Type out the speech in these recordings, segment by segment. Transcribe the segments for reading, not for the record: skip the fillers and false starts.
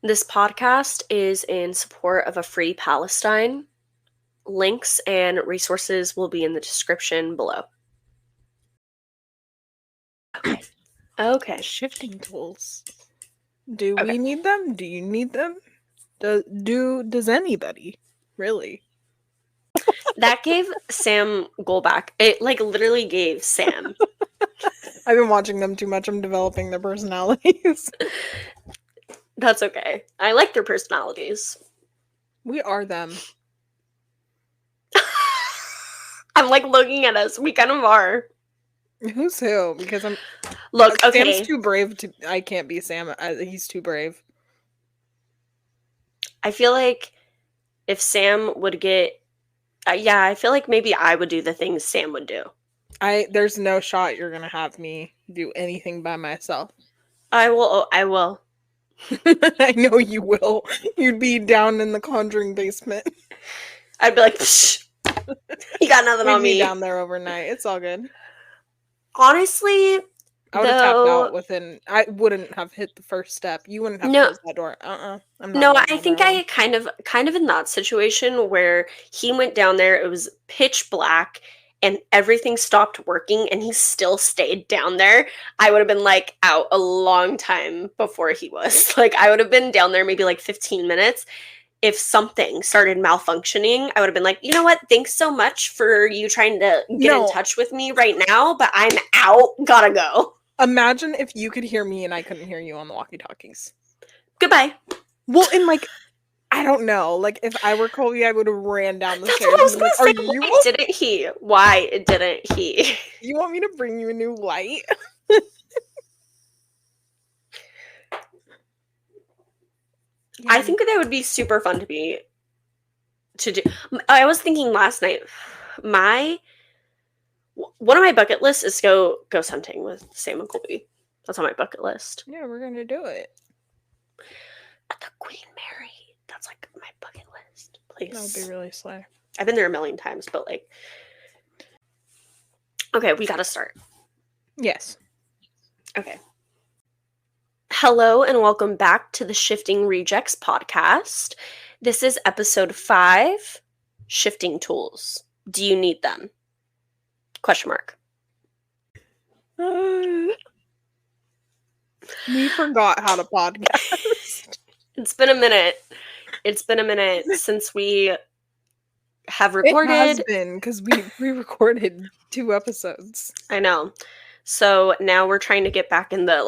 This podcast is in support of a free Palestine. Links and resources will be in the description below. Okay. Shifting tools. Do Okay. we need them? Do you need them? Does anybody? Really? That gave Sam Goldback. It literally gave Sam. I've been watching them too much. I'm developing their personalities. That's okay. I like their personalities. We are them. I'm looking at us. We kind of are. Who's who? Because I'm. Look, okay. Sam's too brave to. I can't be Sam. He's too brave. I feel like if Sam would get. I feel like maybe I would do the things Sam would do. There's no shot you're gonna have me do anything by myself. I will. I know you will. You'd be down in the Conjuring basement. I'd be like, psh, you got nothing on me. Down there overnight. It's all good. Honestly, I would have tapped out within. I wouldn't have hit the first step. You wouldn't have closed that door. I'm not. No, I think I kind of in that situation where he went down there. It was pitch black. And everything stopped working and he still stayed down there, I would have been out a long time before he was. I would have been down there maybe 15 minutes. If something started malfunctioning, I would have been you know what? Thanks so much for you trying to get in touch with me right now, but I'm out. Gotta go. Imagine if you could hear me and I couldn't hear you on the walkie-talkies. Goodbye. Well, and I don't know. If I were Colby, I would have ran down the stairs. That's what I was going to say. Why didn't he? Why didn't he? You want me to bring you a new light? I think that would be super fun to do. I was thinking last night, one of my bucket lists is go ghost hunting with Sam and Colby. That's on my bucket list. Yeah, we're going to do it. At the Queen Mary. That's my bucket list place. That would be really slay. I've been there a million times, but okay, we gotta start. Yes. Okay. Hello and welcome back to the Shifting Rejects podcast. This is episode 5, Shifting Tools. Do you need them? Question mark. We forgot how to podcast. It's been a minute. Since we have recorded. It has been, because we re-recorded 2 episodes. I know. So now we're trying to get back in the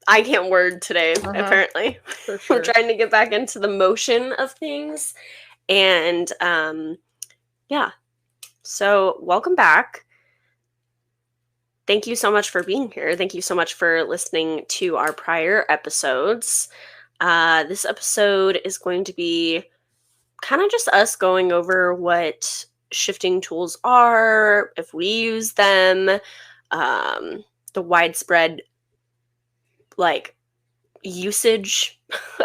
I can't word today, apparently. For sure. We're trying to get back into the motion of things. And yeah. So welcome back. Thank you so much for being here. Thank you so much for listening to our prior episodes. This episode is going to be kind of just us going over what shifting tools are, if we use them, the widespread usage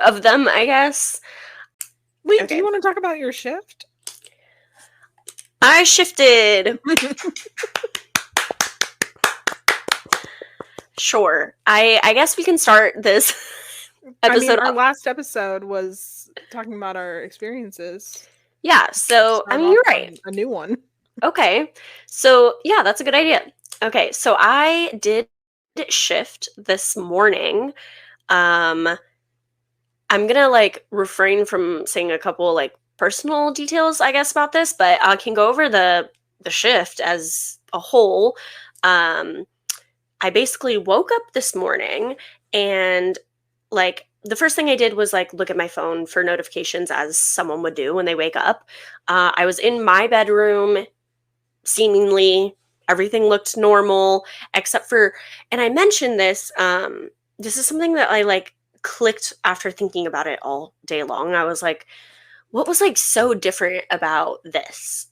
of them, I guess. Wait, okay. Do you want to talk about your shift? I shifted. Sure. I guess we can start this episode. Our last episode was talking about our experiences. Yeah, so you're right. A new one. Okay. So yeah, that's a good idea. Okay, so I did shift this morning. I'm gonna refrain from saying a couple personal details, I guess, about this, but I can go over the shift as a whole. I basically woke up this morning and the first thing I did was look at my phone for notifications, as someone would do when they wake up. I was in my bedroom, seemingly everything looked normal, except for, and I mentioned this, this is something that I clicked after thinking about it all day long. I was what was so different about this?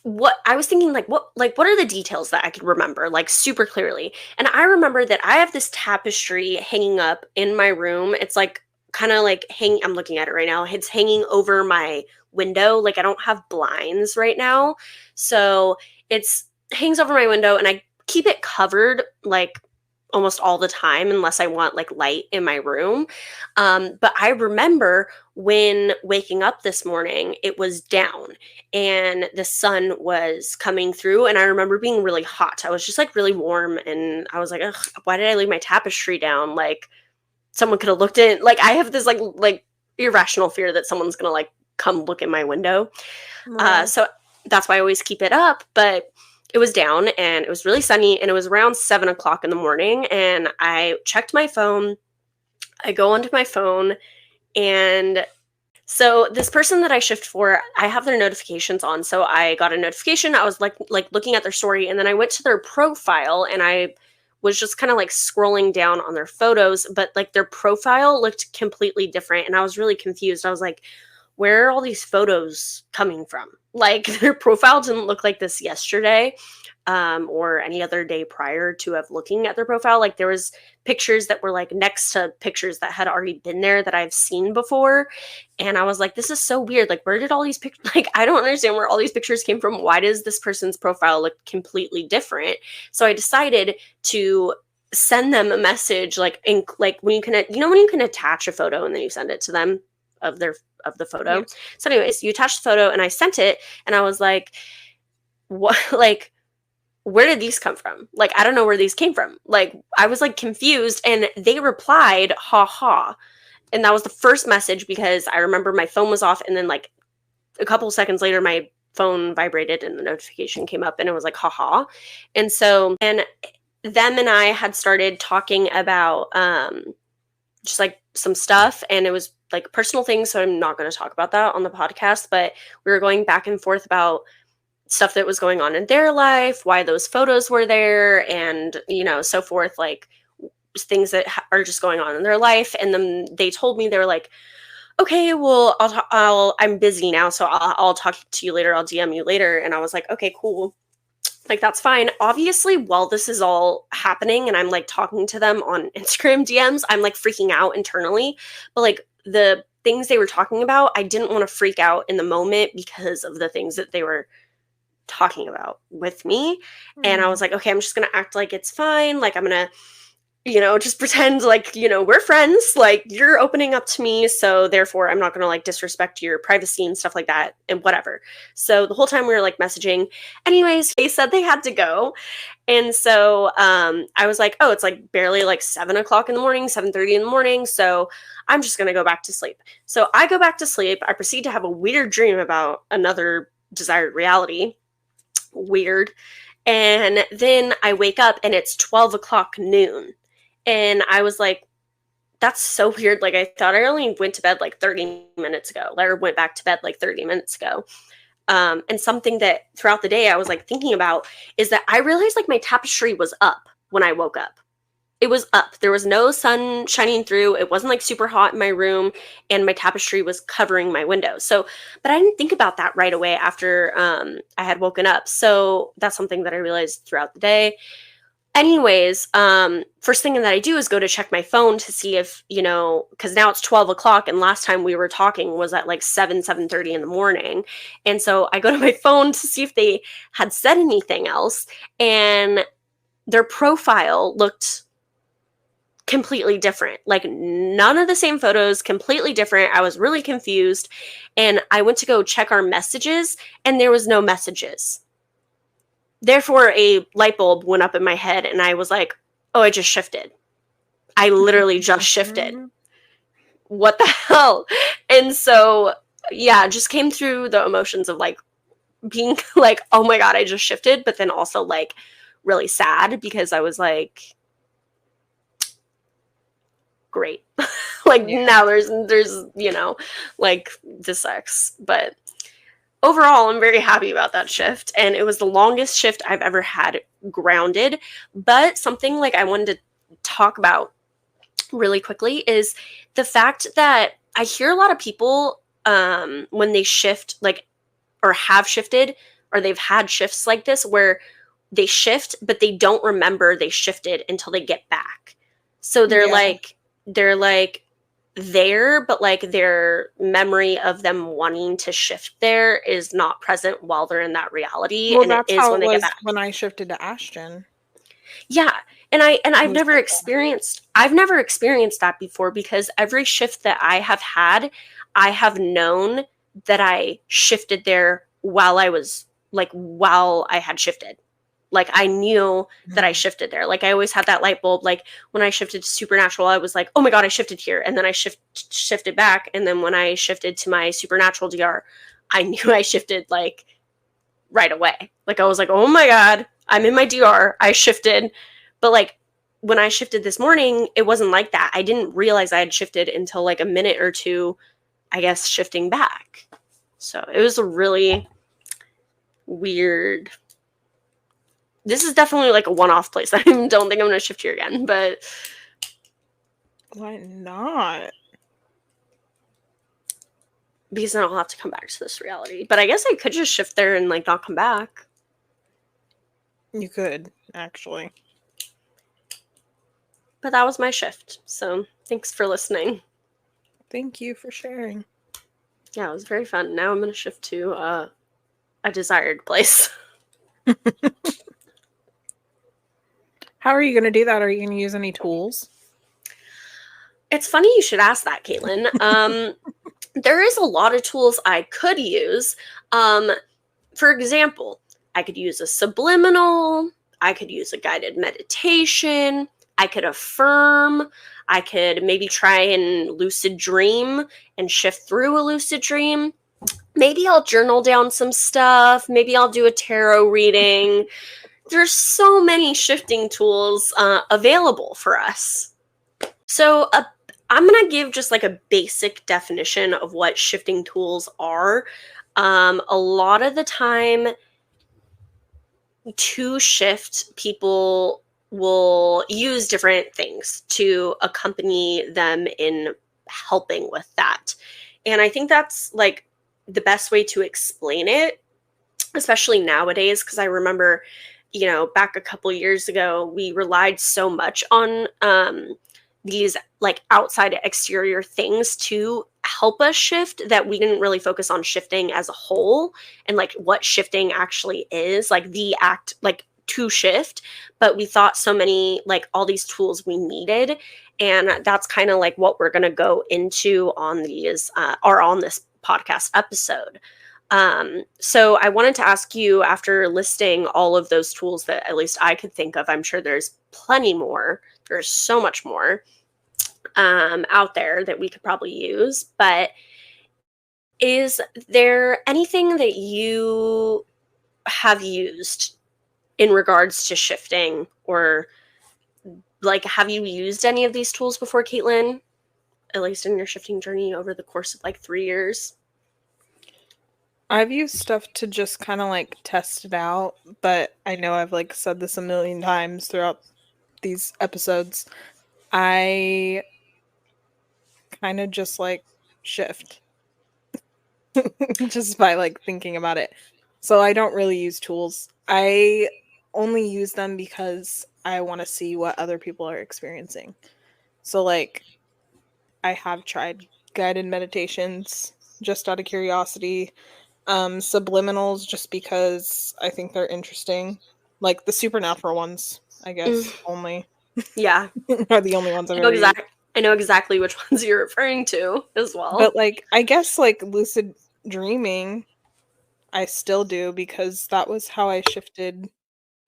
What I was thinking, what are the details that I could remember super clearly? And I remember that I have this tapestry hanging up in my room. It's kind of hanging. I'm looking at it right now. It's hanging over my window. I don't have blinds right now, so it's hangs over my window, and I keep it covered almost all the time unless I want like light in my room. But I remember when waking up this morning, it was down and the sun was coming through. And I remember being really hot. I was just like really warm. And I was like, ugh, why did I leave my tapestry down? Like someone could have looked in. Like I have this like irrational fear that someone's going to like come look in my window. Right. So that's why I always keep it up. But it was down and it was really sunny and it was around 7 o'clock in the morning. And I checked my phone. I go onto my phone and so this person that I shift for, I have their notifications on. So I got a notification. I was like looking at their story and then I went to their profile and I was just kind of like scrolling down on their photos, but like their profile looked completely different and I was really confused. I was like, where are all these photos coming from? Like their profile didn't look like this yesterday, or any other day prior to of looking at their profile. Like there was pictures that were like next to pictures that had already been there that I've seen before. And I was like, this is so weird. Like, where did all these pictures, like, I don't understand where all these pictures came from. Why does this person's profile look completely different? So I decided to send them a message, like, like when you can, you know, when you can attach a photo and then you send it to them of the photo. Yeah. So anyways, you attach the photo and I sent it and I was like, what, like, where did these come from? Like, I don't know where these came from. Like, I was like confused and they replied, ha ha. And that was the first message because I remember my phone was off and then like a couple seconds later, my phone vibrated and the notification came up and it was like, ha ha. And so, and them and I had started talking about, just like some stuff and it was like personal things. So I'm not going to talk about that on the podcast, but we were going back and forth about stuff that was going on in their life, why those photos were there, and, you know, so forth, like things that are just going on in their life. And then they told me, they were like, okay, well, I'm busy now. So I'll talk to you later. I'll DM you later. And I was like, okay, cool. Like, that's fine. Obviously, while this is all happening and I'm like talking to them on Instagram DMs, I'm like freaking out internally. But like the things they were talking about, I didn't want to freak out in the moment because of the things that they were talking about with me. And I was like, okay, I'm just going to act like it's fine. Like, I'm going to, you know, just pretend like, you know, we're friends. Like, you're opening up to me. So therefore, I'm not going to like disrespect your privacy and stuff like that and whatever. So the whole time we were like messaging. Anyways, they said they had to go. And so I was like, oh, it's like barely like 7 o'clock in the morning, 7:30 in the morning. So I'm just going to go back to sleep. So I go back to sleep. I proceed to have a weird dream about another desired reality. Weird. And then I wake up and it's 12 o'clock noon. And I was like, that's so weird. Like, I thought I only went to bed like 30 minutes ago, or went back to bed like 30 minutes ago. And something that throughout the day I was like thinking about is that I realized like my tapestry was up when I woke up. It was up. There was no sun shining through. It wasn't like super hot in my room and my tapestry was covering my window. So, but I didn't think about that right away after I had woken up. So that's something that I realized throughout the day. Anyways, first thing that I do is go to check my phone to see if, you know, because now it's 12 o'clock and last time we were talking was at like 7:30 in the morning. And so I go to my phone to see if they had said anything else. And their profile looked completely different. Like none of the same photos, completely different. I was really confused. And I went to go check our messages and there was no messages. Therefore, a light bulb went up in my head and I was like, oh, I just shifted. I literally just shifted. What the hell? And so, yeah, just came through the emotions of like being like, oh my God, I just shifted. But then also like really sad because I was like, great. Like now there's, you know, like this sucks. But overall, I'm very happy about that shift. And it was the longest shift I've ever had grounded. But something like I wanted to talk about really quickly is the fact that I hear a lot of people when they shift, like, or have shifted, or they've had shifts like this where they shift, but they don't remember they shifted until they get back. So they're like there, but like their memory of them wanting to shift there is not present while they're in that reality. Well, And it that's is how when it they get was back. when I shifted to Ashton. Yeah. And I've At least never I thought. experienced that before, because every shift that I have had, I have known that I shifted there while I had shifted. Like, I knew that I Mm. shifted there. Like, I always had that light bulb. Like, when I shifted to Supernatural, I was like, oh my God, I shifted here. And then I shifted back. And then when I shifted to my Supernatural DR, I knew I shifted like right away. Like, I was like, oh my God, I'm in my DR. I shifted. But like, when I shifted this morning, it wasn't like that. I didn't realize I had shifted until like a minute or two, I guess, shifting back. So it was a really weird. This is definitely like a one-off place. I don't think I'm going to shift here again, but Why not? because then I'll have to come back to this reality. But I guess I could just shift there and like not come back. You could, actually. But that was my shift. So thanks for listening. Thank you for sharing. Yeah, it was very fun. Now I'm going to shift to a desired place. How are you going to do that? Are you going to use any tools? It's funny you should ask that, Caitlin. There is a lot of tools I could use. For example, I could use a subliminal. I could use a guided meditation. I could affirm. I could maybe try and lucid dream and shift through a lucid dream. Maybe I'll journal down some stuff. Maybe I'll do a tarot reading. There's so many shifting tools available for us. So I'm going to give just like a basic definition of what shifting tools are. A lot of the time, to shift, people will use different things to accompany them in helping with that. And I think that's like the best way to explain it, especially nowadays, because I remember, back a couple years ago, we relied so much on these like outside exterior things to help us shift that we didn't really focus on shifting as a whole and like what shifting actually is, like the act, like to shift. But we thought so many, like all these tools we needed. And that's kind of like what we're going to go into on these or on this podcast episode. So I wanted to ask you, after listing all of those tools that at least I could think of, I'm sure there's plenty more. There's so much more out there that we could probably use. But is there anything that you have used in regards to shifting, or like, have you used any of these tools before, Caitlin? At least in your shifting journey over the course of like 3 years? I've used stuff to just kind of like test it out, but I know I've like said this a million times throughout these episodes. I kind of just like shift just by like thinking about it. So I don't really use tools. I only use them because I want to see what other people are experiencing. So like I have tried guided meditations just out of curiosity. Subliminals just because I think they're interesting. Like the supernatural ones, I guess, only Yeah. are the only ones I've I know ever used. I know exactly which ones you're referring to as well. But like I guess like lucid dreaming I still do because that was how I shifted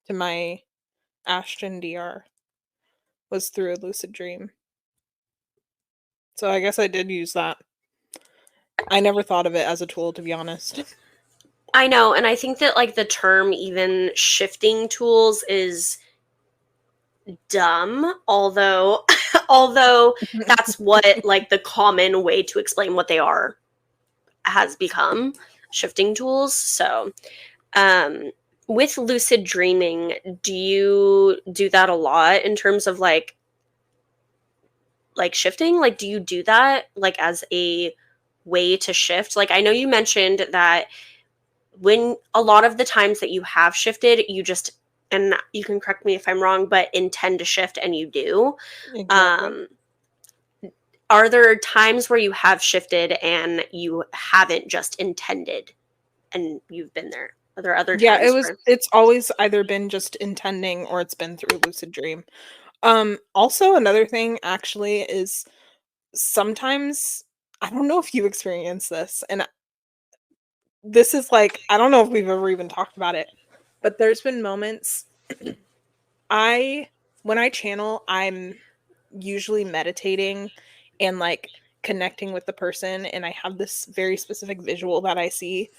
to my Ashton DR was through a lucid dream. So I guess I did use that. I never thought of it as a tool, to be honest. I know, and I think that like the term even shifting tools is dumb, although that's what like the common way to explain what they are has become, shifting tools. So with lucid dreaming, do you do that a lot in terms of like shifting? Like, do you do that like as a way to shift? Like, I know you mentioned that when a lot of the times that you have shifted, you just, and you can correct me if I'm wrong, but intend to shift and you do. Exactly. Um, are there times where you have shifted and you haven't just intended and you've been there? Are there other Yeah, times where it's always either been just intending or it's been through lucid dream. Also another thing actually is sometimes I don't know if you experience this, and this is like I don't know if we've ever even talked about it, but there's been moments I when I channel, I'm usually meditating and like connecting with the person and I have this very specific visual that I see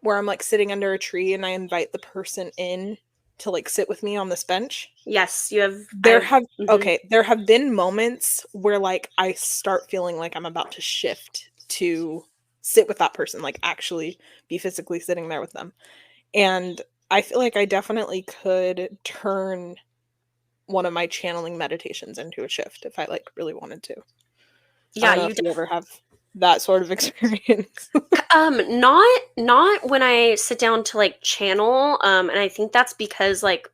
where I'm like sitting under a tree and I invite the person in to like sit with me on this bench. yes, you have There I've have mhm. okay, there have been moments where like I start feeling like I'm about to shift to sit with that person, like actually be physically sitting there with them. And I feel like I definitely could turn one of my channeling meditations into a shift if I like really wanted to. I Yeah, don't know you if you ever have that sort of experience. not when I sit down to like channel, and I think that's because like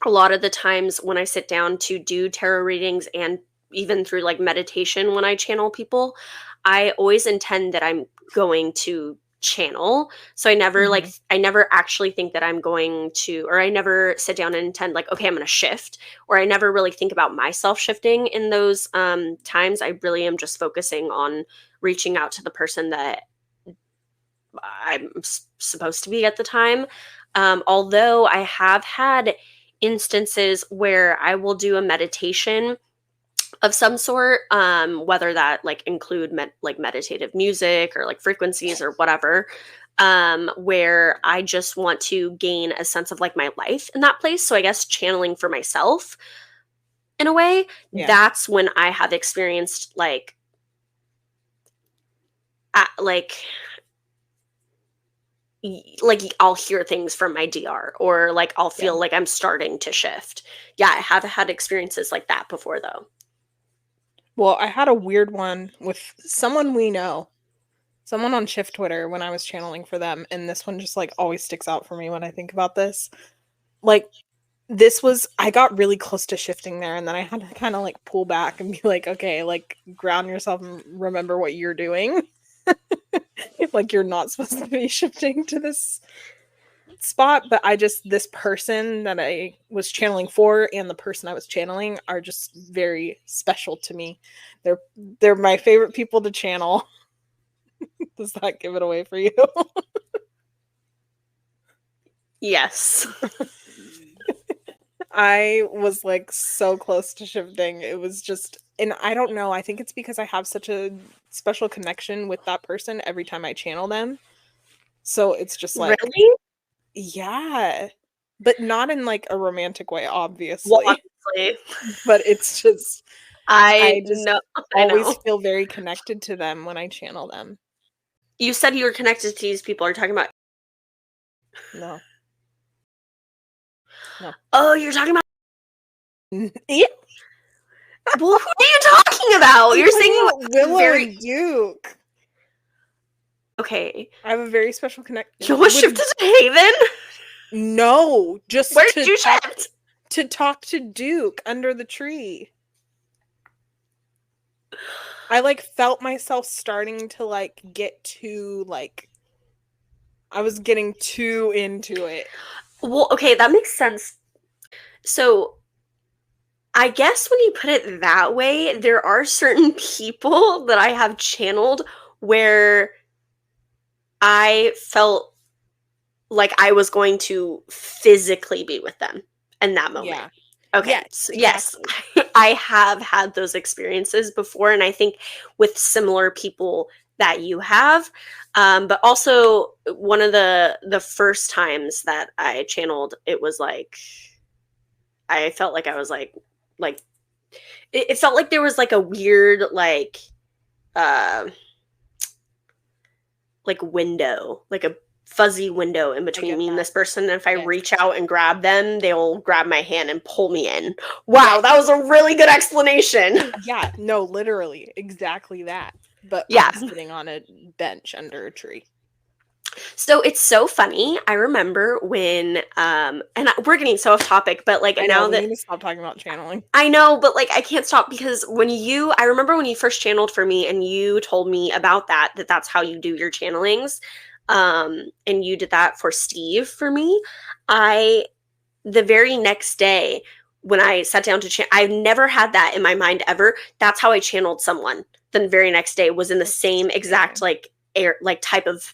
a lot of the times when I sit down to do tarot readings and even through like meditation when I channel people, I always intend that I'm going to channel. So Mhm. I never actually think that I'm going to, or I never sit down and intend like, okay, I'm going to shift, or I never really think about myself shifting in those times. I really am just focusing on reaching out to the person that supposed to be at the time. Although I have had instances where I will do a meditation of some sort, whether that like include like meditative music or like frequencies or whatever, where I just want to gain a sense of like my life in that place. So I guess channeling for myself in a way, Yeah. that's when I have experienced like like I'll hear things from my DR or like I'll Yeah. feel like I'm starting to shift. Yeah, I have had experiences like that before though. Well, I had a weird one with someone we know, someone on Shift Twitter when I was channeling for them, and this one just like always sticks out for me when I think about this. Like this was I got really close to shifting there and then I had to kind of like pull back and be like, okay, like ground yourself and remember what you're doing. Like you're not supposed to be shifting to this spot, but I just this person that I was channeling for and the person I was channeling are just very special to me. They're they're my favorite people to channel. Does that give it away for you? Yes. I was like so close to shifting. It was just and I don't know, I think it's because I have such a special connection with that person every time I channel them. So it's just like, Really? yeah. But not in like a romantic way, Well, obviously. obviously. But it's just I I just know. I always know. feel very connected to them when I channel them. You said you were connected to these people. Are you talking about No, no. Oh, you're talking about Yeah, well, who are you talking about? I'm You're talking saying you about have a Willow very and Duke. okay. I have a very special connect You almost with shifted to Haven? no, Where just did you shift? to talk to Duke under the tree. I like felt myself starting to like get too like I was getting too into it. Well, okay, that makes sense. So I guess when you put it that way, there are certain people that I have channeled where I felt like I was going to physically be with them in that moment. Yeah. Okay, Yes, so yes, exactly. I have had those experiences before, and I think with similar people that you have. But also, one of the first times that I channeled, it was like I felt like I was like it felt like there was like a weird uh like window, like a fuzzy window in I between get me and that. this person. And if I Yes. reach out and grab them, they'll grab my hand and pull me in. Wow, Yes. that was a really good explanation. Yeah, no, literally, exactly that. But Yeah. I'm sitting on a bench under a tree. So it's so funny. I remember when we're getting so off topic, but like I know, now we that need to stop talking about channeling. I know, but like I can't stop because I remember when you first channeled for me and you told me about that that's how you do your channelings. and you did that for Steve for me, the very next day when I sat down to I've never had that in my mind ever. That's how I channeled someone. The very next day was in the same exact like type of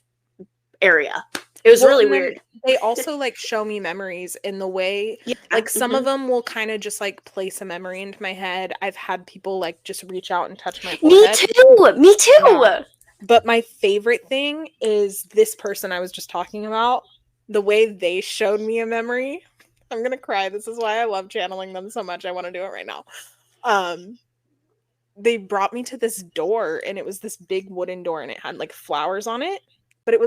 area. It was Well, really and then weird. they also like show me memories in the way, Yeah. like some of them will kind of just like place a memory into my head. I've had people like just reach out and touch my Me forehead. too. Me too. Yeah. But my favorite thing is this person I was just talking about. The way they showed me a memory. I'm gonna cry. This is why I love channeling them so much. I want to do it right now. They brought me to this door, and it was this big wooden door, and it had like flowers on it. But it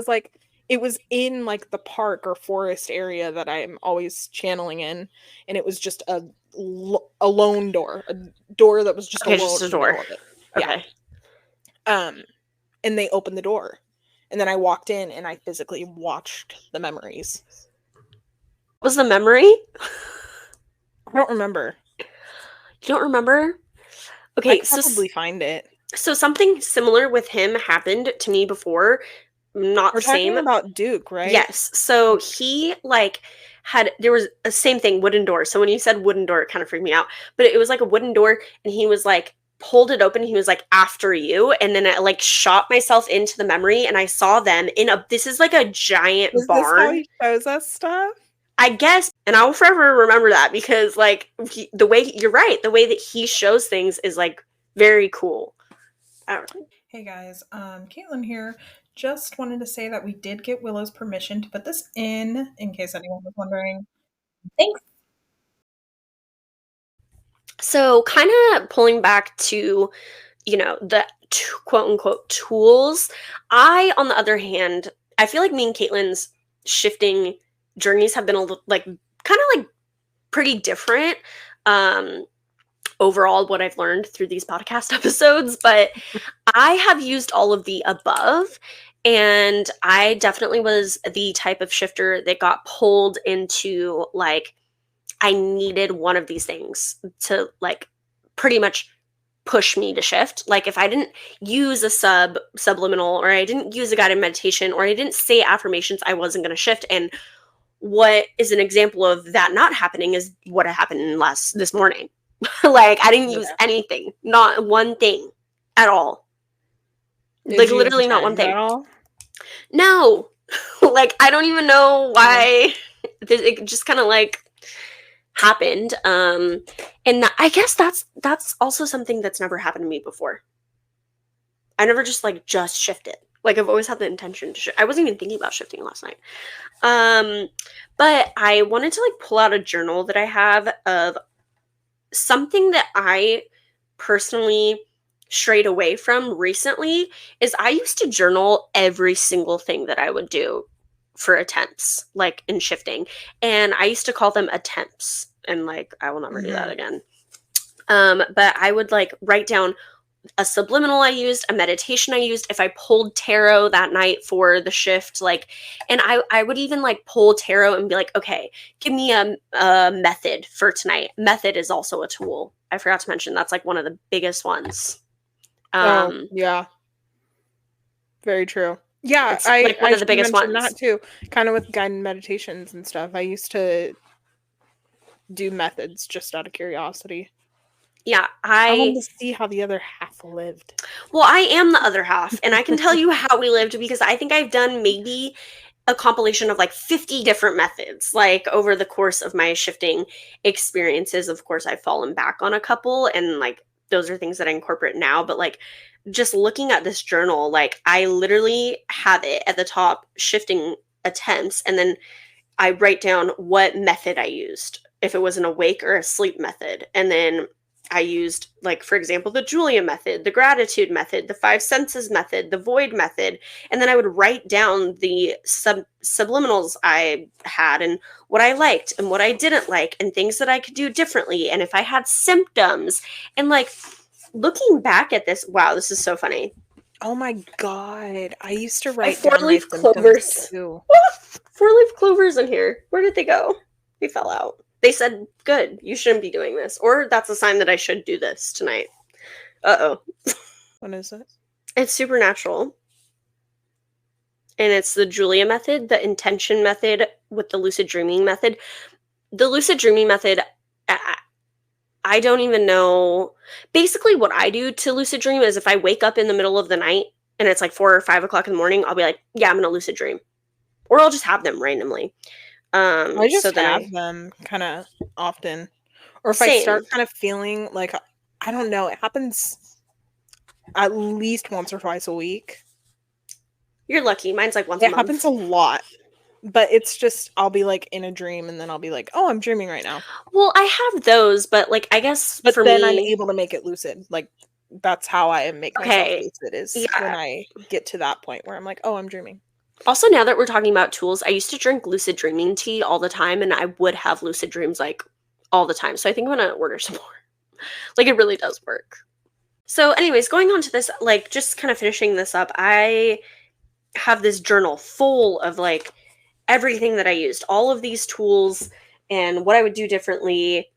was in like the park or forest area that I'm always channeling in, and it was just a lone door, a door that was just Okay, alone just a in the door. middle of it. Yeah. Okay. And they opened the door, and then I walked in and I physically watched the memories. What was the memory? I don't remember. You don't remember? I Okay, could probably find it. so something similar with him happened to me before. Not We're the same. talking about Duke, right? Yes. So he like there was a same thing, wooden door. So when you said wooden door, it kind of freaked me out. But it was like a wooden door, and he was like pulled it open. He was like, after you. And then I like shot myself into the memory, and I saw them in this is like a giant Is this how barn. he shows us stuff? I guess, and I will forever remember that because like the way you're right, the way that he shows things is like very cool. Hey guys, Caitlin here. Just wanted to say that we did get Willow's permission to put this in case anyone was wondering. Thanks. So kind of pulling back to, the quote unquote tools. I, on the other hand, I feel like me and Caitlin's shifting journeys have been a little like kind of like pretty different. Overall, what I've learned through these podcast episodes, but I have used all of the above. And I definitely was the type of shifter that got pulled into like, I needed one of these things to like pretty much push me to shift. Like if I didn't use a subliminal, or I didn't use a guided meditation, or I didn't say affirmations, I wasn't going to shift. And what is an example of that not happening is what happened this morning. Like I didn't use anything, not one thing at all. Like literally not one thing. No. Like I don't even know why. It just kind of like happened. And I guess that's also something that's never happened to me before. I never just shifted. Like I've always had the intention to shift. I wasn't even thinking about shifting last night. But I wanted to like pull out a journal that I have of something that I personally strayed away from recently. Is I used to journal every single thing that I would do for attempts, like in shifting. And I used to call them attempts. And like, I will never do that again. But I would like write down a subliminal I used, a meditation I used, if I pulled tarot that night for the shift, like, and I would even like pull tarot and be like, okay, give me a method for tonight. Method is also a tool. I forgot to mention that's like one of the biggest ones. Yeah. Very true. Yeah, it's like one of the biggest ones. That too, kind of with guided meditations and stuff. I used to do methods just out of curiosity. Yeah, I wanted to see how the other half lived. Well, I am the other half, and I can tell you how we lived because I think I've done maybe a compilation of like 50 different methods, like over the course of my shifting experiences. Of course, I've fallen back on a couple, and like those are things that I incorporate now. But like just looking at this journal, like I literally have it at the top, shifting attempts, and then I write down what method I used, if it was an awake or a sleep method, and then I used, like, for example, the Julia method, the gratitude method, the 5 senses method, the void method. And then I would write down the subliminals I had and what I liked and what I didn't like and things that I could do differently. And if I had symptoms, and like looking back at this, wow, this is so funny. Oh my God. I used to write down my symptoms clovers too. 4-leaf clovers in here. Where did they go? They fell out. They said, good, you shouldn't be doing this. Or that's a sign that I should do this tonight. Uh-oh. What is it? It's supernatural. and it's the Julia method, the intention method with the lucid dreaming method. The lucid dreaming method, I don't even know. Basically, what I do to lucid dream is if I wake up in the middle of the night and it's like 4 or 5 o'clock in the morning, I'll be like, yeah, I'm gonna lucid dream, or I'll just have them randomly. I So just then have them kind of often. Or if I start same. kind of feeling like, I don't know, it happens at least once or twice a week. You're lucky. Mine's like once a It happens month. a lot. But it's just I'll be like in a dream and then I'll be like, "Oh, I'm dreaming right now." Well, I have those, but like I guess But for then I'm me, able to make it lucid. Like that's how I make myself okay, lucid is when yeah. I get to that point where I'm like, "Oh, I'm dreaming." Also, now that we're talking about tools, I used to drink lucid dreaming tea all the time, and I would have lucid dreams like all the time. So I think I'm gonna order some more. Like it really does work. So, anyways, going on to this, like just kind of finishing this up, I have this journal full of like everything that I used, all of these tools and what I would do differently,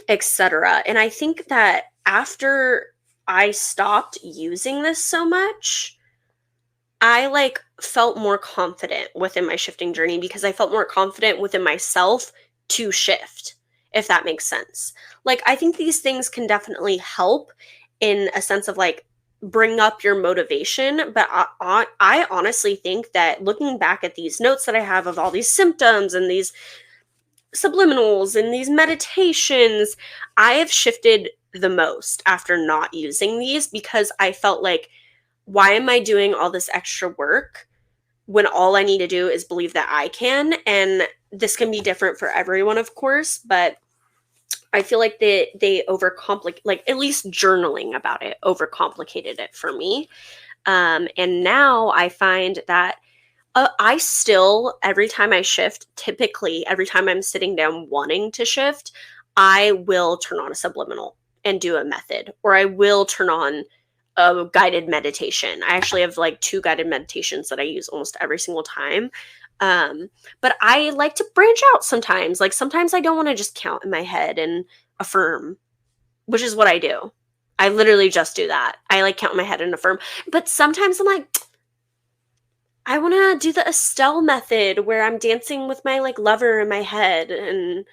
etc. And I think that after I stopped using this so much, I like felt more confident within my shifting journey because I felt more confident within myself to shift, if that makes sense. Like, I think these things can definitely help in a sense of like bring up your motivation. But I honestly think that looking back at these notes that I have of all these symptoms and these subliminals and these meditations, I have shifted the most after not using these because I felt like, why am I doing all this extra work when all I need to do is believe that I can? And this can be different for everyone, of course, but I feel like they overcomplicate, like at least journaling about it overcomplicated it for me. And now I find that I still, every time I shift, typically every time I'm sitting down wanting to shift, I will turn on a subliminal and do a method, or I will turn on a guided meditation. I actually have like 2 guided meditations that I use almost every single time. Um, but I like to branch out sometimes. Like sometimes I don't want to just count in my head and affirm, which is what I do. I literally just do that. I like count in my head and affirm. But sometimes I'm like, I want to do the Estelle method where I'm dancing with my like lover in my head, and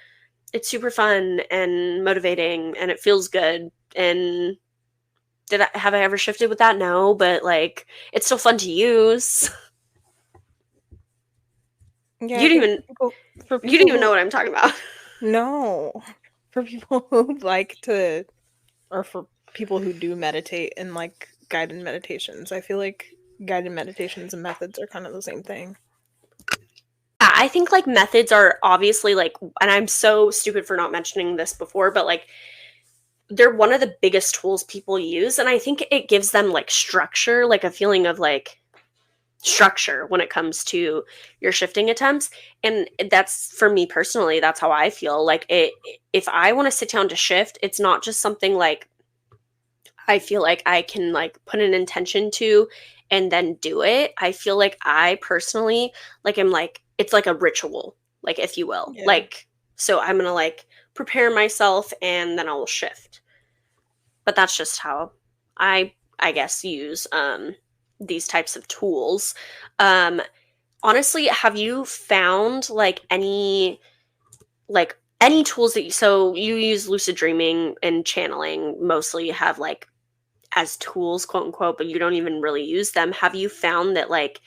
it's super fun and motivating and it feels good. And have I ever shifted with that? No, but like it's still fun to use. Yeah, You I don't think even for you don't people even know who what I'm talking about. no, for people who like to or for people who do meditate and like guided meditations, I feel like guided meditations and methods are kind of the same thing. Yeah, I think like methods are obviously like, and I'm so stupid for not mentioning this before, but like they're one of the biggest tools people use, and I think it gives them like structure, like a feeling of like structure when it comes to your shifting attempts. And that's, for me personally, that's how I feel like it. If I want to sit down to shift, it's not just something like I feel like I can like put an intention to and then do it. I feel like I personally like I'm like it's like a ritual, like if you will. Yeah. Like so I'm going to like prepare myself and then I'll shift. But that's just how I guess use these types of tools. Um honestly, have you found like any tools that so you use lucid dreaming and channeling mostly have like as tools, quote unquote, but you don't even really use them. Have you found that like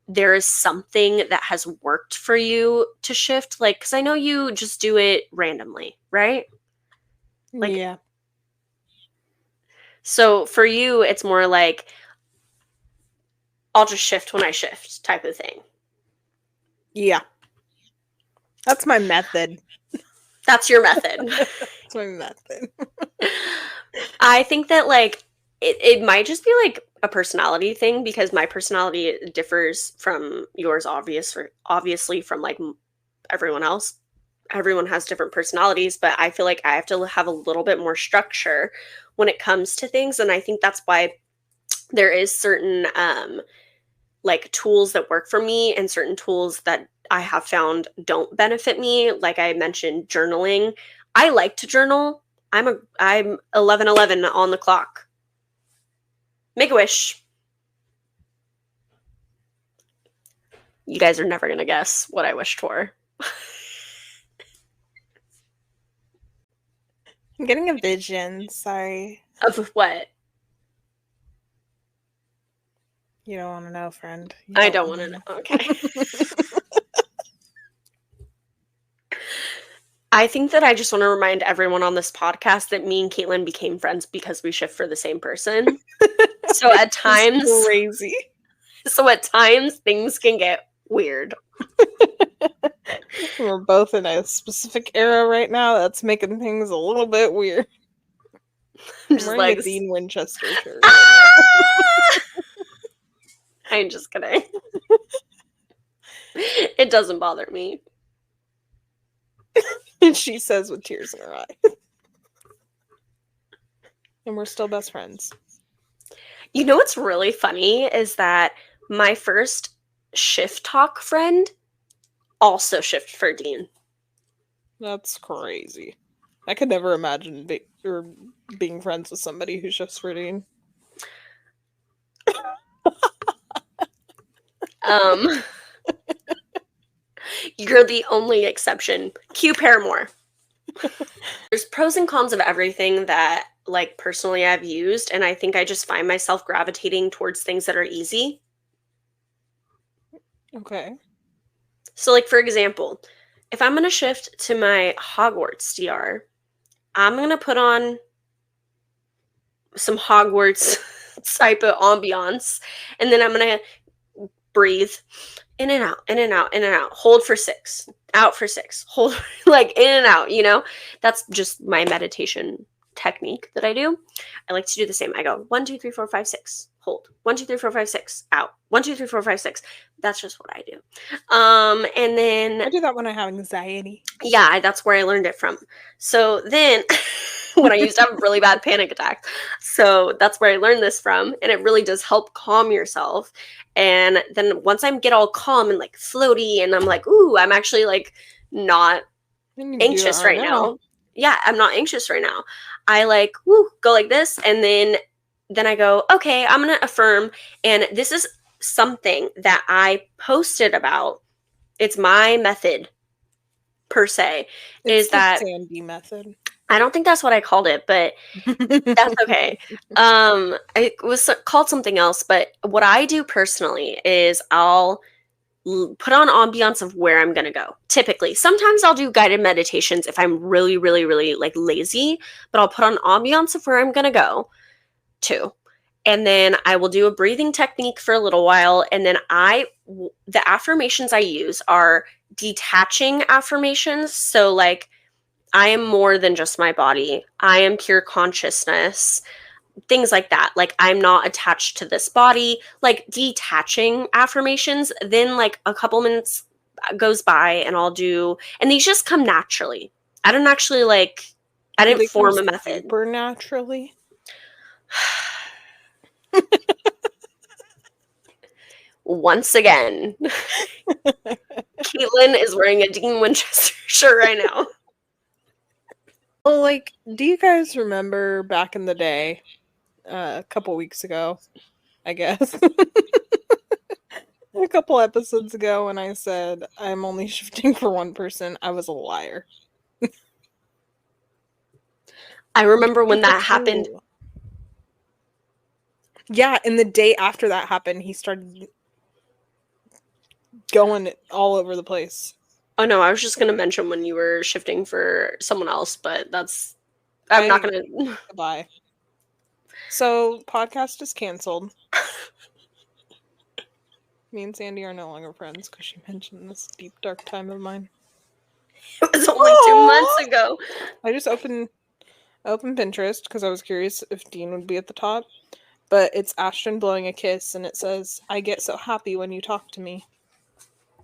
there is something that has worked for you to shift? Like, because I know you just do it randomly, right? Like, Yeah. so for you, it's more like I'll just shift when I shift type of thing. Yeah. That's my method. That's your method. That's my method. I think that like it might just be like a personality thing because my personality differs from yours obviously from like everyone else. Everyone has different personalities, but I feel like I have to have a little bit more structure when it comes to things, and I think that's why there is certain like tools that work for me and certain tools that I have found don't benefit me. Like I mentioned, journaling. I like to journal. I'm 11:11 on the clock. Make a wish. You guys are never gonna guess what I wished for. I'm getting a vision. Sorry. Of what? You don't want to know, friend. You I don't want wanna to know. Okay. I think that I just want to remind everyone on this podcast that me and Caitlin became friends because we shift for the same person. So at times, crazy. Things can get weird. We're both in a specific era right now that's making things a little bit weird. I'm I'm just wearing like, a Dean Winchester shirt. I'm just kidding. It doesn't bother me. And she says with tears in her eye. And we're still best friends. You know what's really funny is that my first shift talk friend also shifted for Dean. That's crazy. I could never imagine being friends with somebody who shifts for Dean. You're the only exception. Cue Paramore. There's pros and cons of everything that, like, personally I've used, and I think I just find myself gravitating towards things that are easy. Okay. So, like, for example, if I'm going to shift to my Hogwarts DR, I'm going to put on some Hogwarts type of ambiance, and then I'm going to breathe in and out, in and out, in and out. Hold for 6, out for 6. Hold, like, in and out, you know? That's just my meditation technique that I do. I like to do the same. I go 1, 2, 3, 4, 5, 6. Hold. 1, 2, 3, 4, 5, 6. Out. 1, 2, 3, 4, 5, 6. That's just what I do. And then I do that when I have anxiety. yeah, that's where I learned it from. So then when I used to have really bad panic attacks. So that's where I learned this from. And it really does help calm yourself. And then once I get all calm and like floaty and I'm like, ooh, I'm actually like not anxious right now. Yeah, I'm not anxious right now. I like, woo, go like this. And then I go, okay, I'm going to affirm. And this is something that I posted about. It's my method per se. It's Is that Sandy method. I don't think that's what I called it, but that's okay. It was called something else, but what I do personally is I'll put on ambiance of where I'm going to go. Typically, sometimes I'll do guided meditations if I'm really, really, really like lazy, but I'll put on ambiance of where I'm going to go too. And then I will do a breathing technique for a little while. And then the affirmations I use are detaching affirmations. So like, I am more than just my body. I am pure consciousness. Things like that. Like, I'm not attached to this body. Like, detaching affirmations. Then, like, a couple minutes goes by and and these just come naturally. I don't actually, like, I didn't form a method. Super naturally? Once again, Caitlin is wearing a Dean Winchester shirt right now. Well, like, do you guys remember back in the day, a couple weeks ago, I guess, a couple episodes ago when I said I'm only shifting for one person, I was a liar. I remember when that happened. Yeah, and the day after that happened, he started going all over the place. Oh no, I was just going to mention when you were shifting for someone else, but I'm not going to. Goodbye. So, podcast is canceled. Me and Sandy are no longer friends because she mentioned this deep, dark time of mine. It was only 2 months ago. I just opened Pinterest because I was curious if Dean would be at the top. But it's Ashton blowing a kiss, and it says, "I get so happy when you talk to me."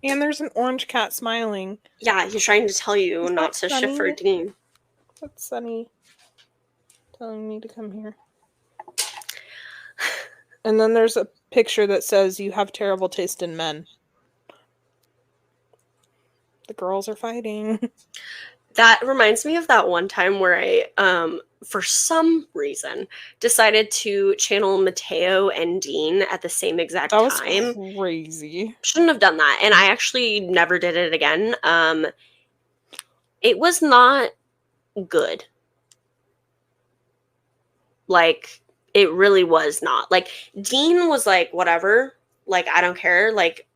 And there's an orange cat smiling. Yeah, he's trying to tell you not to shift for Dean. That's Sunny telling me to come here. And then there's a picture that says, "You have terrible taste in men." The girls are fighting. That reminds me of that one time where I for some reason, decided to channel Mateo and Dean at the same exact That was time. crazy. Shouldn't have done that, and I actually never did it again. It was not good. Like, it really was not. Like, Dean was like, whatever, like, I don't care, like,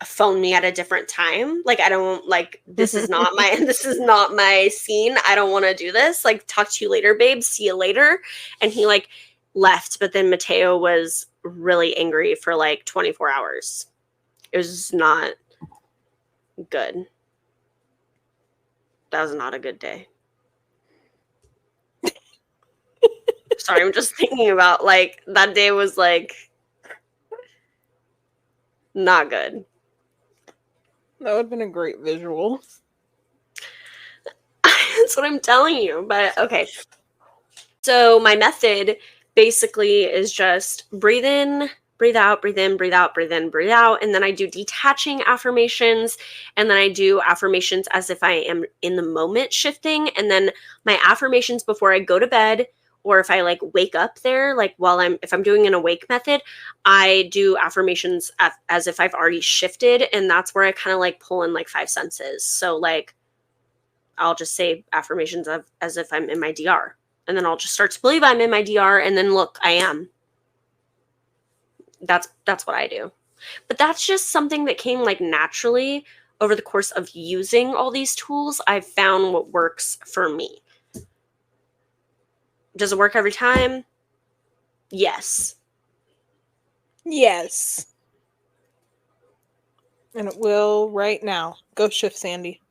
phone me at a different time. Like, I don't, like, this is not my scene. I don't want to do this. Like, talk to you later, babe. See you later. And he, like, left. But then Mateo was really angry for, like, 24 hours. It was not good. That was not a good day. Sorry, I'm just thinking about, like, that day was, like, not good. That would have been a great visual. That's what I'm telling you. But okay. So my method basically is just breathe in, breathe out, breathe in, breathe out, breathe in, breathe out. And then I do detaching affirmations. And then I do affirmations as if I am in the moment shifting. And then my affirmations before I go to bed, or if I like wake up there, like if I'm doing an awake method, I do affirmations as if I've already shifted. And that's where I kind of like pull in like 5 senses. So like, I'll just say affirmations as if I'm in my DR. And then I'll just start to believe I'm in my DR. And then look, I am. That's what I do. But that's just something that came like naturally over the course of using all these tools. I've found what works for me. Does it work every time? Yes. Yes. And it will right now. Go shift, Sandy.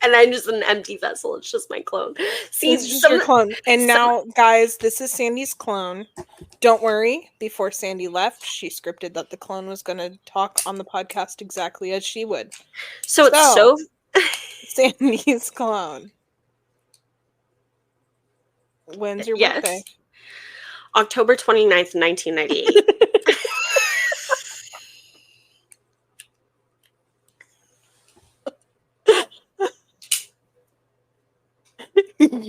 And I'm just an empty vessel. It's just my clone. See, it's just your clone. And now, guys, this is Sandy's clone. Don't worry. Before Sandy left, she scripted that the clone was going to talk on the podcast exactly as she would. So it's so... Sandy's clone. When's your birthday? October 29th, 1998.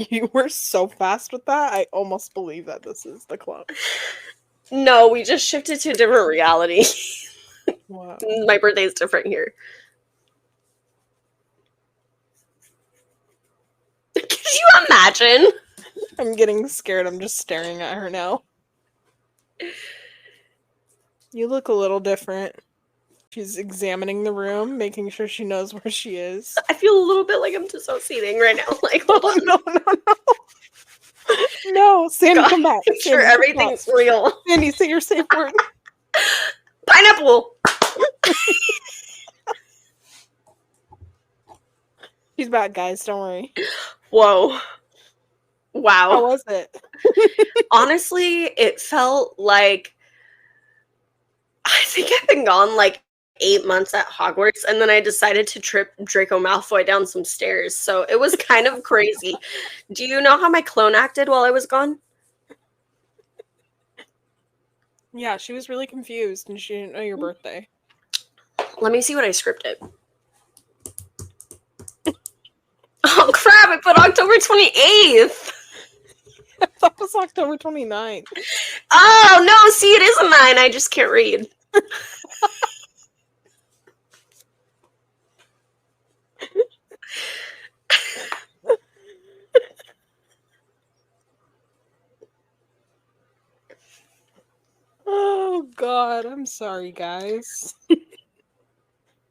You were so fast with that. I almost believe that this is the clone. No, we just shifted to a different reality. Wow. My birthday is different here. Could you imagine? I'm getting scared. I'm just staring at her now. You look a little different. She's examining the room, making sure she knows where she is. I feel a little bit like I'm dissociating right now. Like, hold on. No. No, Sandy, God, come back. I'm sure everything's real. Sandy, say your safe word. Pineapple! She's back, guys. Don't worry. Whoa. Wow. How was it? Honestly, it felt like... I think I've been gone like 8 months at Hogwarts, and then I decided to trip Draco Malfoy down some stairs, so it was kind of crazy. Do you know how my clone acted while I was gone? Yeah, she was really confused, and she didn't know your birthday. Let me see what I scripted. Oh, crap, I put October 28th! I thought it was October 29th. Oh, no, see, it is a 9, I just can't read. Oh, God, I'm sorry, guys.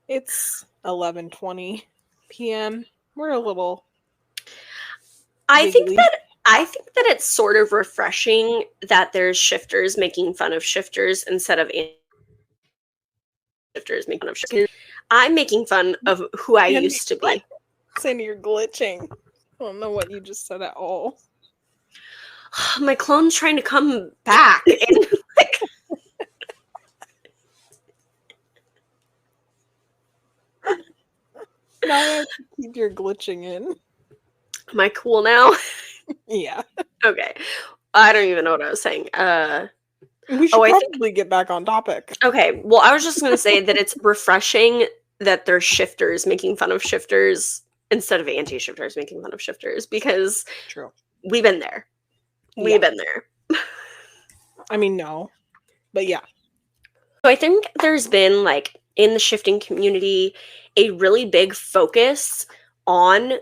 It's 11:20 p.m. We're a little... I think that it's sort of refreshing that there's shifters making fun of shifters instead of shifters making fun of shifters. I'm making fun of who I used to be. Sandy, you're glitching. I don't know what you just said at all. My clone's trying to come back. And, like... Now I have to keep your glitching in. Am I cool now? Yeah. Okay. I don't even know what I was saying. We should probably get back on topic. Okay. Well, I was just going to say that it's refreshing that there's shifters making fun of shifters instead of anti-shifters making fun of shifters, because True. we've been there. Yeah. We've been there. I mean, no, but yeah. So I think there's been, like, in the shifting community, a really big focus on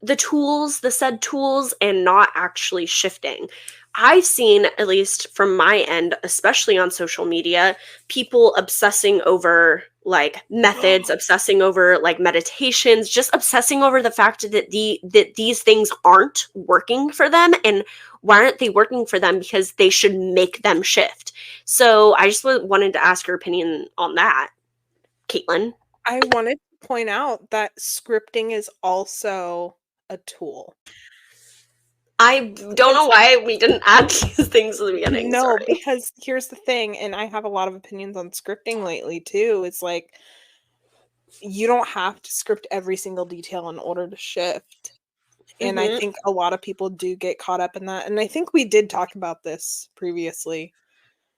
the tools, the said tools, and not actually shifting. I've seen, at least from my end, especially on social media, people obsessing over like methods, obsessing over like meditations, just obsessing over the fact that these things aren't working for them, and why aren't they working for them? Because they should make them shift. So I just wanted to ask your opinion on that, Caitlin. I wanted to point out that scripting is also a tool. I don't know Because why we didn't add these things at the beginning. no, Sorry. because here's the thing, and I have a lot of opinions on scripting lately too. It's like you don't have to script every single detail in order to shift. And I Mm-hmm. think a lot of people do get caught up in that. And I think we did talk about this previously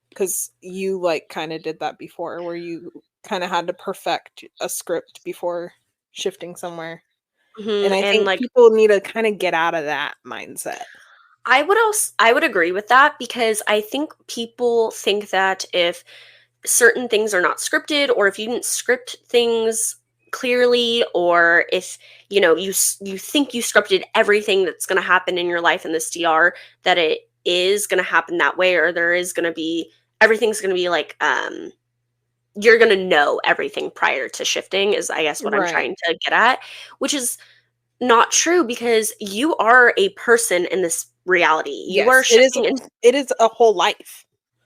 because you like kind of did that before where you kind of had to perfect a script before shifting somewhere. And Mm-hmm. I And think like people need to kind of get out of that mindset. I would agree with that, because I think people think that if certain things are not scripted, or if you didn't script things clearly, or if you think you scripted everything that's going to happen in your life in this DR, that it is going to happen that way, or there is going to be everything's going to be like you're going to know everything prior to shifting, is I guess what I'm Right. trying to get at, which is not true, because you are a person in this reality. You are Yes, it is shifting in it is a whole life.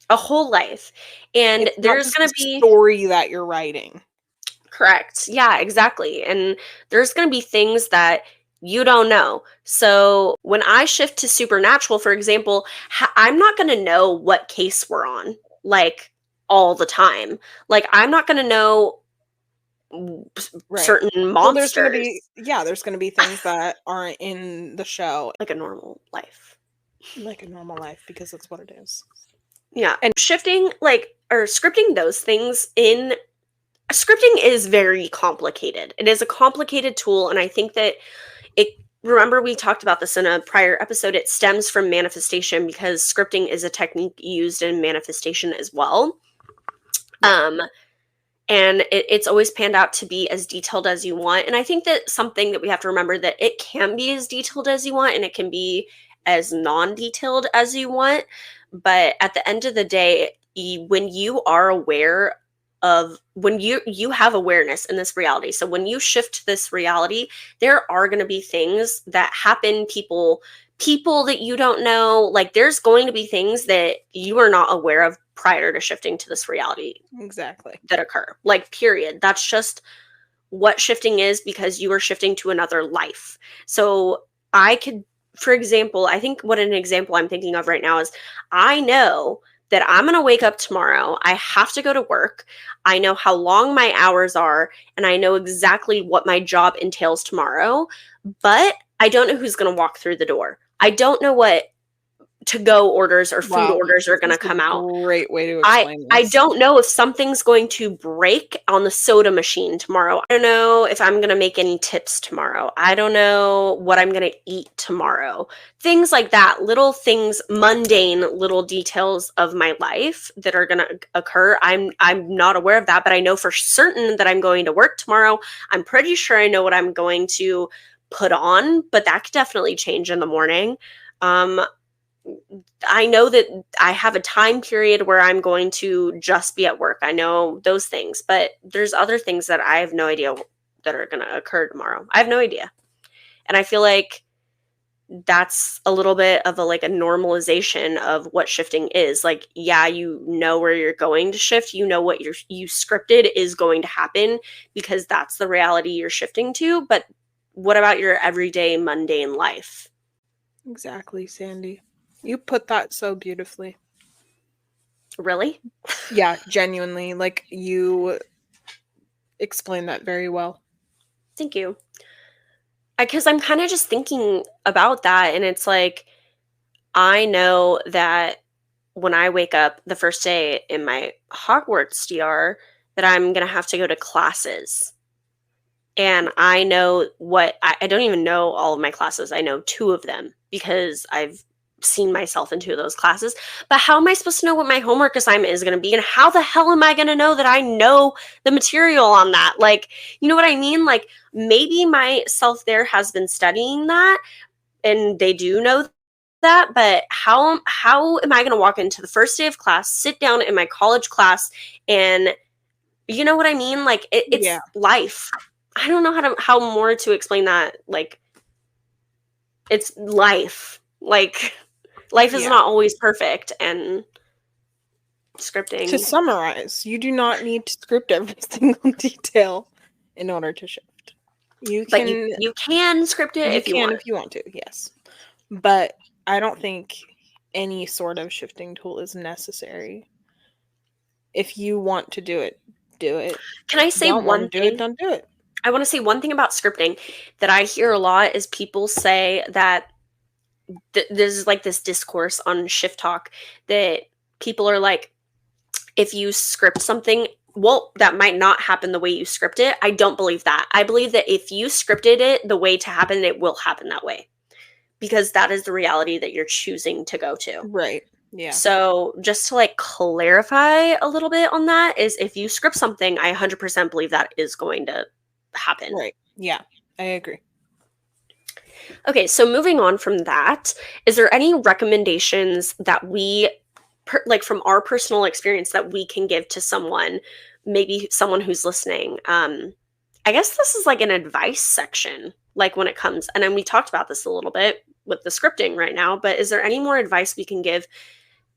a whole life, and It's not there's just a going to be story that you're writing. correct. Yeah, exactly. And there's going to be things that you don't know. So when I shift to supernatural, for example, I'm not going to know what case we're on, like, all the time. Like, I'm not going to know Right. certain Well, there's gonna be monsters, yeah, there's gonna be things that aren't in the show like a normal life. like a normal life because that's what it is. Yeah. And Shifting, like, or scripting those things in scripting is very complicated. It is a complicated tool, and I think that it remember we talked about this in a prior episode, it stems from manifestation, because scripting is a technique used in manifestation as well. yeah, Um and it's always panned out to be as detailed as you want, and I think that something that we have to remember, that it can be as detailed as you want, and it can be as non-detailed as you want, but at the end of the day, when you are aware of when you have awareness in this reality, so when you shift this reality, there are going to be things that happen, people that you don't know, like, there's going to be things that you are not aware of prior to shifting to this reality exactly. that occur. Like, period. That's just what shifting is, because you are shifting to another life. So I could, for example, I think what an example I'm thinking of right now is, I know that I'm going to wake up tomorrow. I have to go to work. I know how long my hours are, and I know exactly what my job entails tomorrow, but I don't know who's going to walk through the door. I don't know what to go orders or food Wow, orders are this going to is a come out. great way to I explain I this. don't know if something's going to break on the soda machine tomorrow. I don't know if I'm going to make any tips tomorrow. I don't know what I'm going to eat tomorrow. Things like that, little things, mundane little details of my life that are going to occur. I'm not aware of that, but I know for certain that I'm going to work tomorrow. I'm pretty sure I know what I'm going to put on, but that could definitely change in the morning. Um, I know that I have a time period where I'm going to just be at work. I know those things, but there's other things that I have no idea that are going to occur tomorrow. I have no idea. And I feel like that's a little bit of a like a normalization of what shifting is. Like, yeah, you know where you're going to shift, you know what you scripted is going to happen, because that's the reality you're shifting to, but what about your everyday mundane life? Exactly, Sandy. You put that so beautifully. Really? Yeah, genuinely. Like you explained that very well. Thank you. Because I'm kind of just thinking about that, and it's like, I know that when I wake up the first day in my Hogwarts DR, that I'm gonna have to go to classes. and I know what I don't even know all of my classes. I know two of them because I've seen myself in two of those classes. But how am I supposed to know what my homework assignment is going to be? And how the hell am I going to know that I know the material on that? Like, you know what I mean? Like, maybe myself there has been studying that and they do know that, but how am I going to walk into the first day of class, sit down in my college class, and you know what I mean? Like it's Yeah. life. I don't know how more to explain that. Like it's life. Like life is Yeah. not always perfect, and To scripting. summarize, you do not need to script every single detail in order to shift. You But you can you can script it you if you can want. if you want to, yes. But I don't think any sort of shifting tool is necessary. If you want to do it, do it. Can If I you say don't want one to do it, thing? don't do it. I want to say one thing about scripting that I hear a lot is people say that there's like this discourse on Shift Talk that people are like, if you script something, well, that might not happen the way you script it. I don't believe that. I believe that if you scripted it the way to happen, it will happen that way because that is the reality that you're choosing to go to. Right. Yeah. So, just to like clarify a little bit on that, is if you script something, I 100% believe that is going to happen. Right. Yeah. I agree. Okay, so moving on from that, is there any recommendations that we, like from our personal experience, that we can give to someone, maybe someone who's listening? I guess this is like an advice section, like when it comes, and then we talked about this a little bit with the scripting right now, but is there any more advice we can give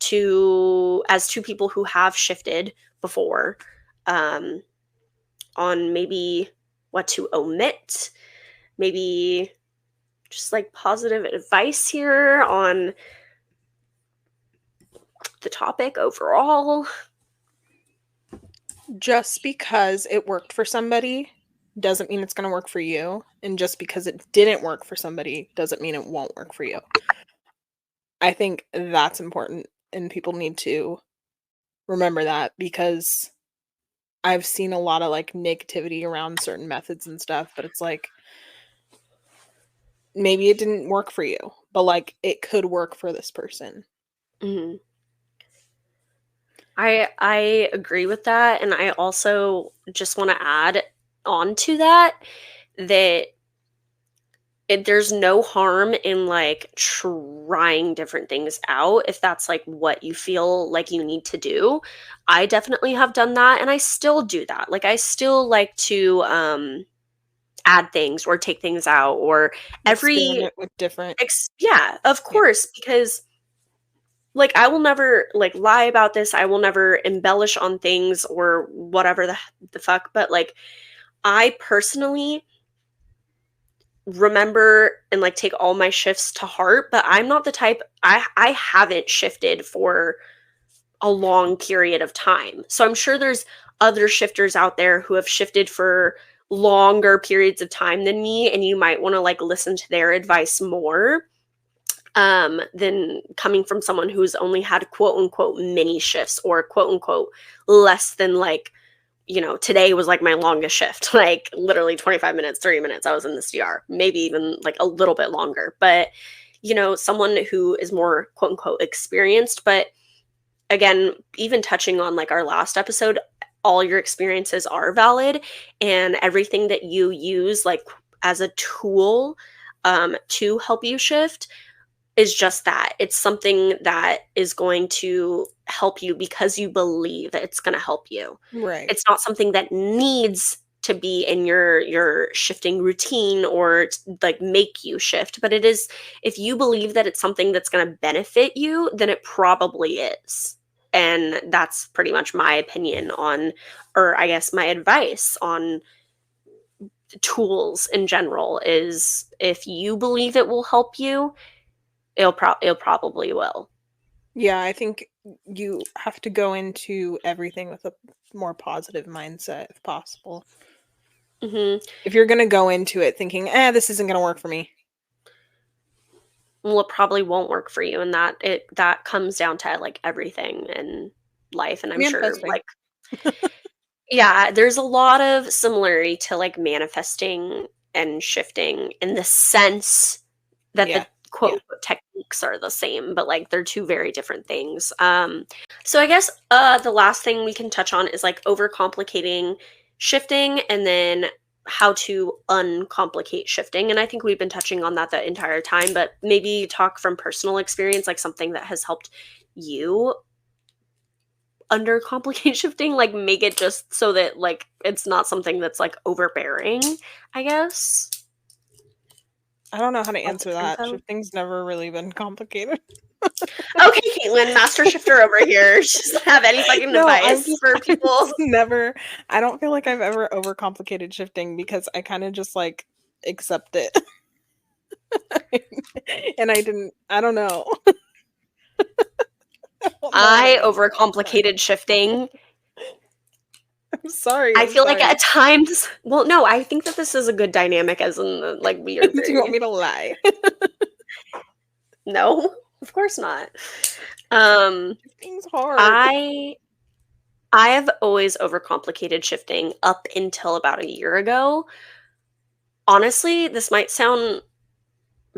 to, as two people who have shifted before, um, on maybe what to omit, maybe just like positive advice here on the topic overall? Just because it worked for somebody doesn't mean it's going to work for you. And just because it didn't work for somebody doesn't mean it won't work for you. I think that's important. And people need to remember that because I've seen a lot of like negativity around certain methods and stuff, but it's like maybe it didn't work for you, but like it could work for this person. Mhm. I agree with that, and I also just want to add on to that that there's no harm in like trying different things out if that's like what you feel like you need to do. I definitely have done that, and I still do that. Like I still like to add things or take things out or every Experiment with different. yeah, of Yeah. course, because like I will never like lie about this. I will never embellish on things or whatever the fuck, but like I personally remember and like take all my shifts to heart, but I'm not the type. I haven't shifted for a long period of time. So I'm sure there's other shifters out there who have shifted for longer periods of time than me, and you might want to like listen to their advice more than coming from someone who's only had quote unquote mini shifts or quote unquote less than like, you know, today was like my longest shift, like literally 25 minutes, 30 minutes. I was in the CR, maybe even like a little bit longer. But, you know, someone who is more quote unquote experienced. But again, even touching on like our last episode, all your experiences are valid and everything that you use like as a tool to help you shift is just that. It's something that is going to help you because you believe that it's going to help you. Right. It's not something that needs to be in your shifting routine or like make you shift, but it is, if you believe that it's something that's going to benefit you, then it probably is. And that's pretty much my opinion on, or I guess my advice on tools in general is if you believe it will help you, it'll probably will. Yeah, I think you have to go into everything with a more positive mindset if possible. Mhm. If you're going to go into it thinking, this isn't going to work for me. Well, it probably won't work for you, and that comes down to, like, everything in life, and I'm sure, Manifesting. like Yeah, there's a lot of similarity to like manifesting and shifting in the sense that the Yeah. quote Yeah. unquote techniques are the same, but like they're two very different things. So I guess the last thing we can touch on is like overcomplicating shifting and then how to uncomplicate shifting. And I think we've been touching on that the entire time, but maybe talk from personal experience, like something that has helped you under complicate shifting, like make it just so that like it's not something that's like overbearing, I guess. I don't know how to Lots of answer that. info. Shifting's never really been complicated. Okay, Caitlin, master shifter over here. She doesn't have any fucking No, I'm advice just for I'm people. just never I don't feel like I've ever overcomplicated shifting because I kind of just like accept it. And I don't know. I don't know how to I answer that. Sorry. overcomplicated shifting. I'm sorry. I I'm feel like sorry. at times, well, no, I think that this is a good dynamic, as in like we are Do you want very me to lie? no, of course not. Um, Shifting's hard. I I have always overcomplicated shifting up until about a year ago. Honestly, this might sound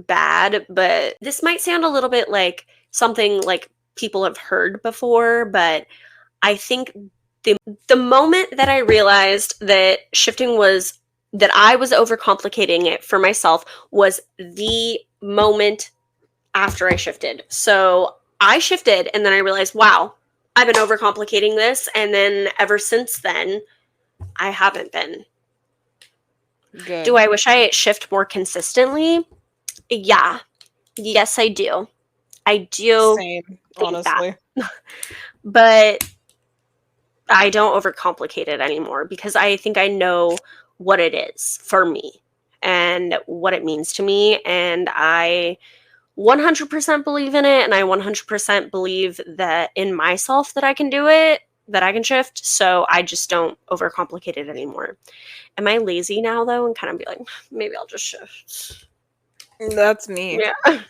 bad, but this might sound a little bit like something like people have heard before, but I think the moment that I realized that shifting was that I was overcomplicating it for myself was the moment after I shifted. So I shifted and then I realized, wow, I've been overcomplicating this. And then ever since then, I haven't been. Do Good. I wish I shift more consistently? Yeah. Yes, I do. I do Same, think that. honestly. But I don't overcomplicate it anymore because I think I know what it is for me and what it means to me. And I 100% believe in it. And I 100% believe that in myself that I can do it, that I can shift. So I just don't overcomplicate it anymore. Am I lazy now, though? And kind of be like, maybe I'll just shift. That's me. Yeah.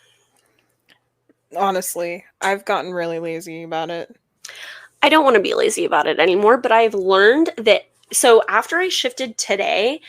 Honestly, I've gotten really lazy about it. I don't want to be lazy about it anymore, but I've learned that. So after I shifted today,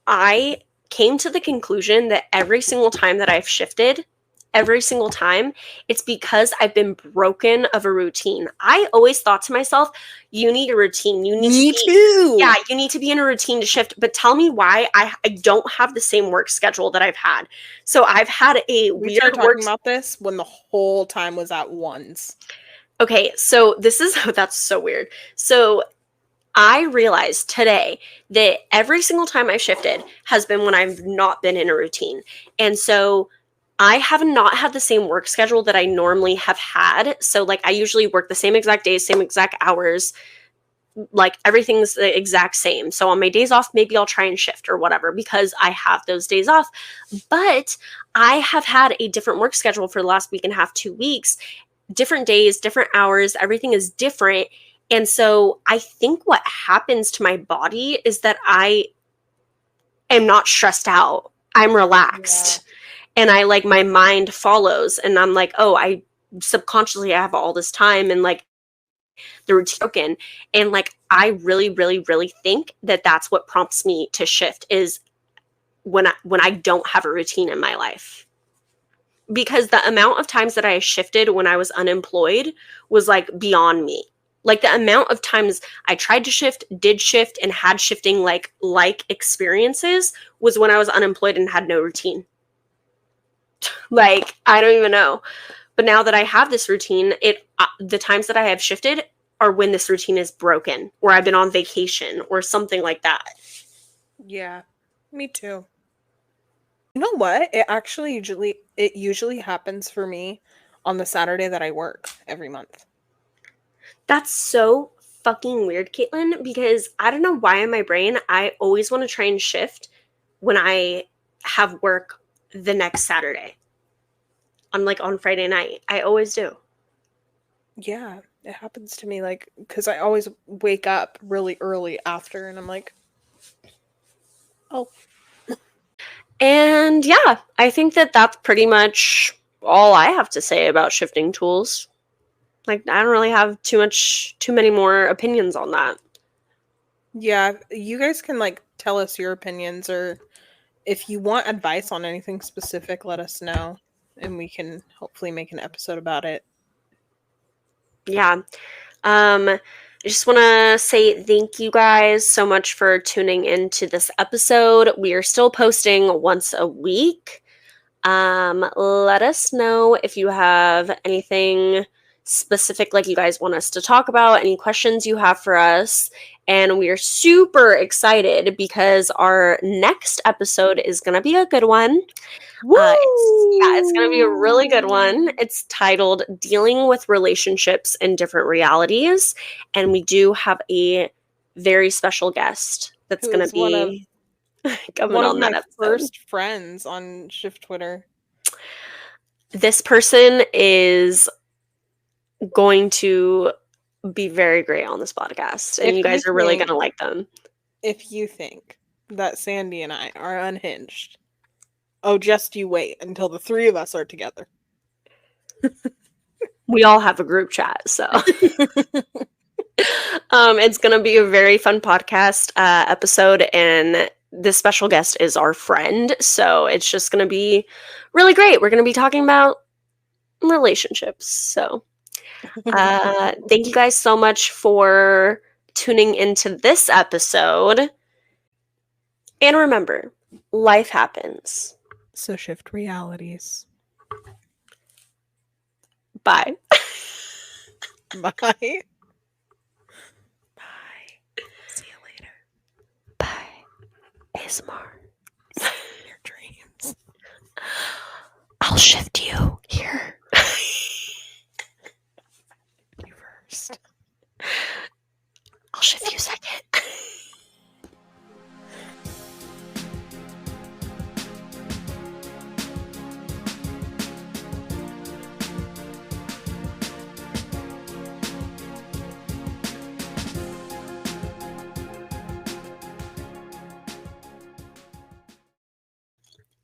I came to the conclusion that every single time that I've shifted, every single time, it's because I've been broken of a routine. I always thought to myself, you need a routine. You need to Me be, too. yeah, you need to be in a routine to shift. But tell me why I don't have the same work schedule that I've had. So I've had a We weird started work. talking about this when the whole time was at ones. Okay, so this is, that's so weird. So I realized today that every single time I've shifted has been when I've not been in a routine. And so I have not had the same work schedule that I normally have had. So, like, I usually work the same exact days, same exact hours, like, everything's the exact same. So, on my days off, maybe I'll try and shift or whatever because I have those days off. But I have had a different work schedule for the last week and a half, 2 weeks, different days, different hours, everything is different. And so I think what happens to my body is that I am not stressed out. I'm Yeah. relaxed. And I like my mind follows and I'm like, "Oh, I subconsciously have all this time and like the routine broken." And like I really really think that that's what prompts me to shift is when I don't have a routine in my life. Because the amount of times that I shifted when I was unemployed was like beyond me. Like the amount of times I tried to shift, did shift, and had shifting like experiences was when I was unemployed and had no routine. Like I don't even know. But now that I have this routine, the times that I have shifted are when this routine is broken, or I've been on vacation, or something like that. Yeah. Me too. You know what? It usually happens for me on the Saturday that I work every month. That's so fucking weird, Caitlin, because I don't know why in my brain I always want to try and shift when I have work the next Saturday on Friday night. I always do. Yeah, it happens to me like cuz I always wake up really early after and I'm like, "Oh, And yeah, I think that that's pretty much all I have to say about shifting tools. Like I don't really have too many more opinions on that. Yeah, you guys can like tell us your opinions, or if you want advice on anything specific, let us know and we can hopefully make an episode about it. Yeah. I just want to say thank you guys so much for tuning into this episode. We are still posting once a week. Let us know if you have anything specific like you guys want us to talk about, any questions you have for us. And we are super excited because our next episode is going to be a good one. It's going to be a really good one. Woo! It's titled Dealing with Relationships in Different Realities. And we do have a very special guest that's Who going to is be coming one of on that my episode. first friends on Shift Twitter. This person is going to be very great on this podcast, and If you you guys are really going think to like them. if you think that Sandy and I are unhinged, oh, just you wait until the three of us are together. We all have a group chat, so it's going to be a very fun podcast episode, and this special guest is our friend, so it's just going to be really great. We're going to be talking about relationships, so thank you guys so much for tuning into this episode, and remember, life happens. So shift realities. Bye. Bye. Bye. See you later. Bye. ASMR. See you in your dreams. I'll shift you here. You first. I'll shift you second.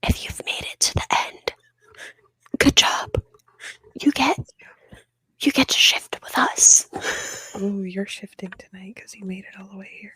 If you've made it to the end, good job. You get to shift with us. Oh, you're shifting tonight because you made it all the way here.